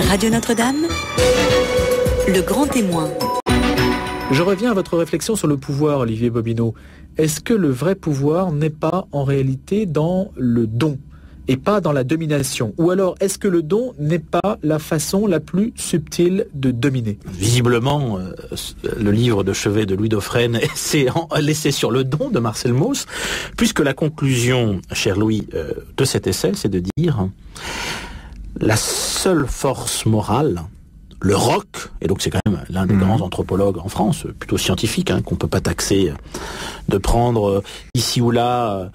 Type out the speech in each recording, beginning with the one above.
Radio Notre-Dame, le grand témoin. Je reviens à votre réflexion sur le pouvoir, Olivier Bobineau. Est-ce que le vrai pouvoir n'est pas en réalité dans le don et pas dans la domination? Ou alors, est-ce que le don n'est pas la façon la plus subtile de dominer? Visiblement, le livre de chevet de Louis Dauphren c'est l'essai sur le don de Marcel Mauss, puisque la conclusion, cher Louis, de cet essai, c'est de dire la seule force morale, le roc, et donc c'est quand même l'un des grands anthropologues en France, plutôt scientifique, qu'on peut pas taxer de prendre ici ou là,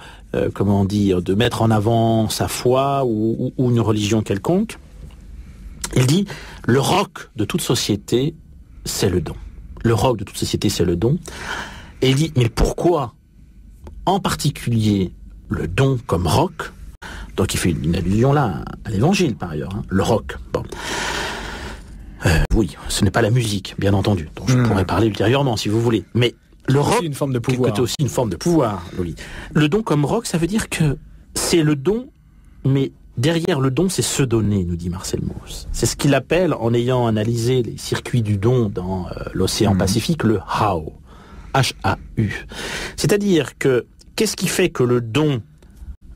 comment dire, de mettre en avant sa foi ou une religion quelconque. Il dit, le roc de toute société, c'est le don. Le roc de toute société, c'est le don. Et il dit, mais pourquoi, en particulier, le don comme roc? Donc il fait une allusion là à l'évangile, par ailleurs, le roc. Bon. Oui, ce n'est pas la musique, bien entendu, dont je pourrais parler ultérieurement, si vous voulez. Mais le roc, c'est une forme de pouvoir. C'est aussi une forme de pouvoir, Loli. Le don comme roc, ça veut dire que c'est le don, mais derrière le don, c'est se donner, nous dit Marcel Mauss. C'est ce qu'il appelle, en ayant analysé les circuits du don dans l'océan Pacifique, le how. H-A-U. C'est-à-dire que, qu'est-ce qui fait que le don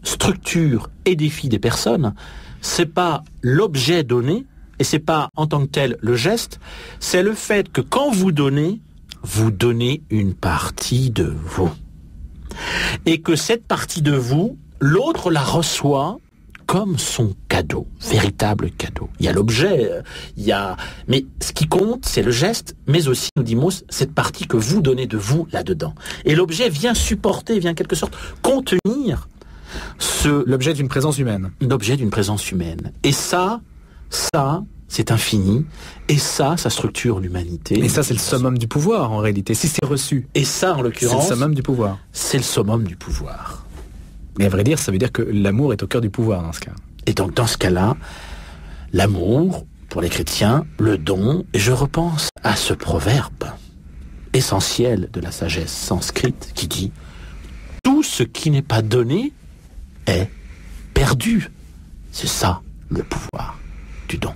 structure et défie des personnes? C'est pas l'objet donné, et c'est pas en tant que tel le geste, c'est le fait que quand vous donnez une partie de vous. Et que cette partie de vous, l'autre la reçoit comme son cadeau, véritable cadeau. Il y a l'objet, mais ce qui compte, c'est le geste, mais aussi, nous dit Mauss, cette partie que vous donnez de vous là-dedans. Et l'objet vient supporter, vient en quelque sorte contenir l'objet d'une présence humaine. L'objet d'une présence humaine. Et ça, c'est infini. Et ça structure l'humanité. Et ça, c'est le summum du pouvoir, en réalité, si c'est reçu. Et ça, en l'occurrence, c'est le summum du pouvoir. C'est le summum du pouvoir. Mais à vrai dire, ça veut dire que l'amour est au cœur du pouvoir, dans ce cas. Et donc, dans ce cas-là, l'amour, pour les chrétiens, le don, et je repense à ce proverbe essentiel de la sagesse sanskrite qui dit « Tout ce qui n'est pas donné est perdu ». C'est ça, le pouvoir du don.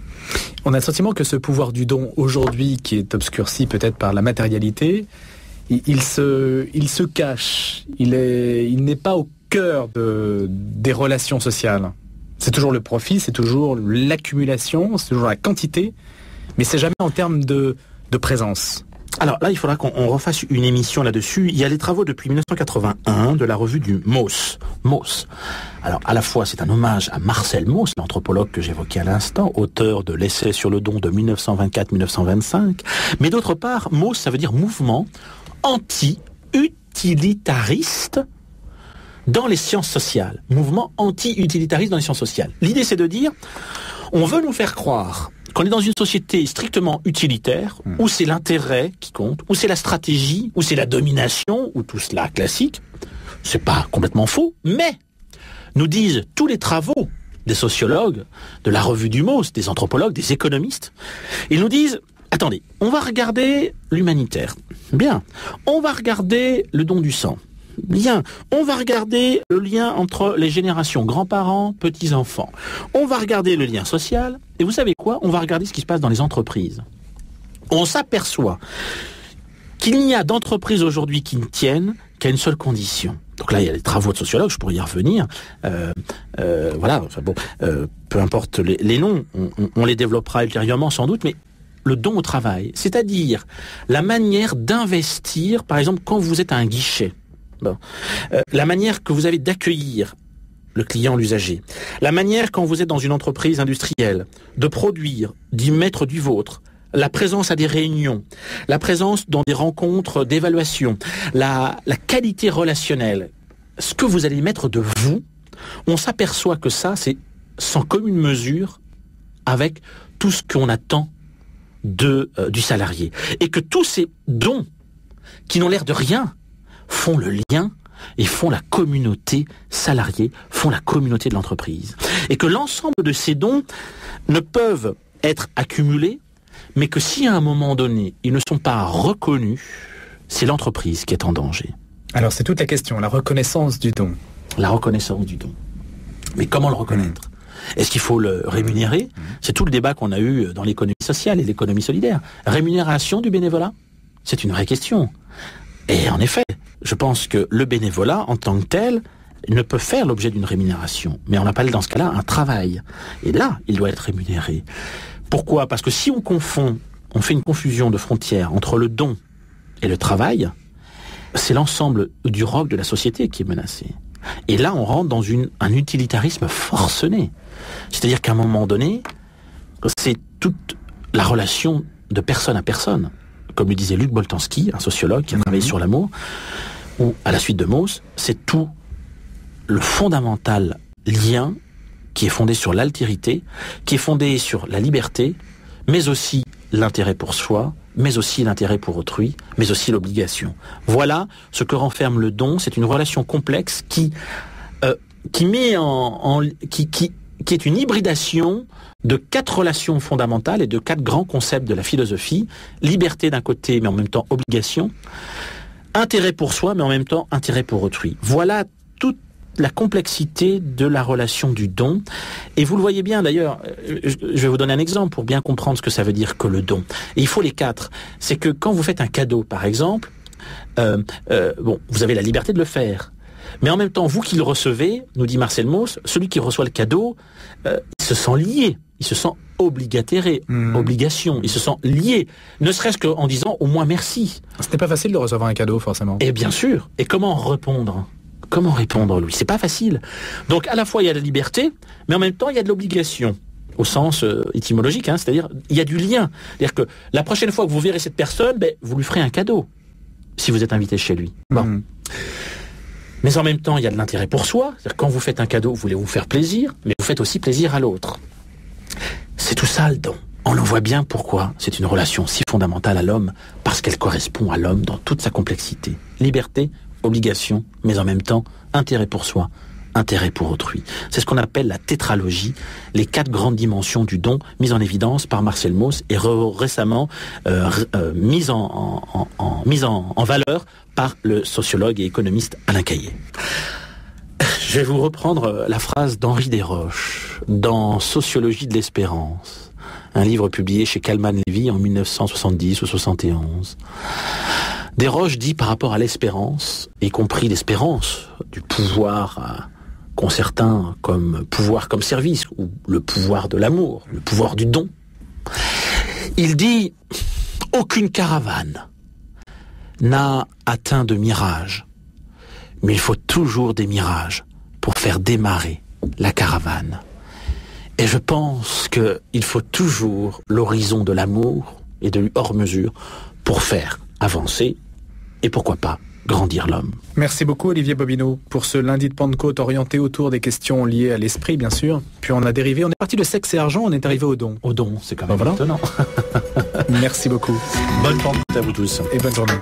On a le sentiment que ce pouvoir du don, aujourd'hui, qui est obscurci peut-être par la matérialité, il se cache. Il n'est pas au cœur des relations sociales. C'est toujours le profit, c'est toujours l'accumulation, c'est toujours la quantité, mais c'est jamais en termes de présence. Alors là, il faudra qu'on refasse une émission là-dessus. Il y a les travaux depuis 1981 de la revue du Mauss. Alors, à la fois, c'est un hommage à Marcel Mauss, l'anthropologue que j'évoquais à l'instant, auteur de l'essai sur le don de 1924-1925. Mais d'autre part, Mauss, ça veut dire mouvement anti-utilitariste dans les sciences sociales. Mouvement anti-utilitariste dans les sciences sociales. L'idée, c'est de dire, on veut nous faire croire qu'on est dans une société strictement utilitaire, où c'est l'intérêt qui compte, où c'est la stratégie, où c'est la domination, où tout cela classique. C'est pas complètement faux, mais nous disent tous les travaux des sociologues, de la revue du Mauss, des anthropologues, des économistes. Ils nous disent, attendez, on va regarder l'humanitaire. Bien. On va regarder le don du sang. Bien, on va regarder le lien entre les générations, grands-parents, petits-enfants. On va regarder le lien social, et vous savez quoi? On va regarder ce qui se passe dans les entreprises. On s'aperçoit qu'il n'y a d'entreprises aujourd'hui qui ne tiennent qu'à une seule condition. Donc là, il y a les travaux de sociologues, je pourrais y revenir. Voilà, enfin bon, peu importe les noms, on les développera ultérieurement sans doute, mais le don au travail, c'est-à-dire la manière d'investir, par exemple, quand vous êtes à un guichet. Bon. La manière que vous avez d'accueillir le client, l'usager. La manière, quand vous êtes dans une entreprise industrielle, de produire, d'y mettre du vôtre. La présence à des réunions. La présence dans des rencontres d'évaluation. La qualité relationnelle. Ce que vous allez mettre de vous, on s'aperçoit que ça, c'est sans commune mesure avec tout ce qu'on attend du salarié. Et que tous ces dons qui n'ont l'air de rien font le lien et font la communauté salariée, font la communauté de l'entreprise. Et que l'ensemble de ces dons ne peuvent être accumulés, mais que si à un moment donné, ils ne sont pas reconnus, c'est l'entreprise qui est en danger. Alors c'est toute la question, la reconnaissance du don. La reconnaissance du don. Mais comment le reconnaître ? Est-ce qu'il faut le rémunérer ? C'est tout le débat qu'on a eu dans l'économie sociale et l'économie solidaire. Rémunération du bénévolat ? C'est une vraie question. Et en effet, je pense que le bénévolat, en tant que tel, ne peut faire l'objet d'une rémunération. Mais on appelle dans ce cas-là un travail. Et là, il doit être rémunéré. Pourquoi ? Parce que si on fait une confusion de frontières entre le don et le travail, c'est l'ensemble du roc de la société qui est menacé. Et là, on rentre dans un utilitarisme forcené. C'est-à-dire qu'à un moment donné, c'est toute la relation de personne à personne. Comme le disait Luc Boltanski, un sociologue qui a travaillé sur l'amour, ou à la suite de Mauss, c'est tout le fondamental lien qui est fondé sur l'altérité, qui est fondé sur la liberté, mais aussi l'intérêt pour soi, mais aussi l'intérêt pour autrui, mais aussi l'obligation. Voilà ce que renferme le don. C'est une relation complexe qui est une hybridation de 4 relations fondamentales et de 4 grands concepts de la philosophie. Liberté d'un côté, mais en même temps obligation. Intérêt pour soi, mais en même temps intérêt pour autrui. Voilà toute la complexité de la relation du don. Et vous le voyez bien d'ailleurs, je vais vous donner un exemple pour bien comprendre ce que ça veut dire que le don. Et il faut les 4. C'est que quand vous faites un cadeau, par exemple, vous avez la liberté de le faire. Mais en même temps, vous qui le recevez, nous dit Marcel Mauss, celui qui reçoit le cadeau, il se sent lié, il se sent obligataire, obligation, il se sent lié, ne serait-ce qu'en disant au moins merci. Ce n'est pas facile de recevoir un cadeau, forcément. Et bien sûr. Et comment répondre ? Comment répondre, lui ? C'est pas facile. Donc à la fois il y a de la liberté, mais en même temps il y a de l'obligation, au sens étymologique, c'est-à-dire il y a du lien. C'est-à-dire que la prochaine fois que vous verrez cette personne, vous lui ferez un cadeau, si vous êtes invité chez lui. Bon. Mais en même temps, il y a de l'intérêt pour soi. C'est-à-dire quand vous faites un cadeau, vous voulez vous faire plaisir, mais vous faites aussi plaisir à l'autre. C'est tout ça le don. On en voit bien pourquoi c'est une relation si fondamentale à l'homme, parce qu'elle correspond à l'homme dans toute sa complexité. Liberté, obligation, mais en même temps, intérêt pour soi, intérêt pour autrui. C'est ce qu'on appelle la tétralogie, les 4 grandes dimensions du don, mises en évidence par Marcel Mauss et récemment mises en valeur par le sociologue et économiste Alain Caillé. Je vais vous reprendre la phrase d'Henri Desroches dans Sociologie de l'espérance, un livre publié chez Kalman-Levy en 1970 ou 71. Desroches dit par rapport à l'espérance, y compris l'espérance du pouvoir qu'ont certains comme pouvoir comme service, ou le pouvoir de l'amour, le pouvoir du don. Il dit « Aucune caravane n'a atteint de mirage, mais il faut toujours des mirages pour faire démarrer la caravane. Et je pense qu'il faut toujours l'horizon de l'amour et de hors mesure pour faire avancer et pourquoi pas grandir l'homme. » Merci beaucoup Olivier Bobineau pour ce lundi de Pentecôte orienté autour des questions liées à l'esprit bien sûr. Puis on a dérivé, on est parti de sexe et argent, on est arrivé au don. Au don, c'est quand même étonnant. Merci beaucoup. Bonne Pentecôte à vous tous. Et bonne journée.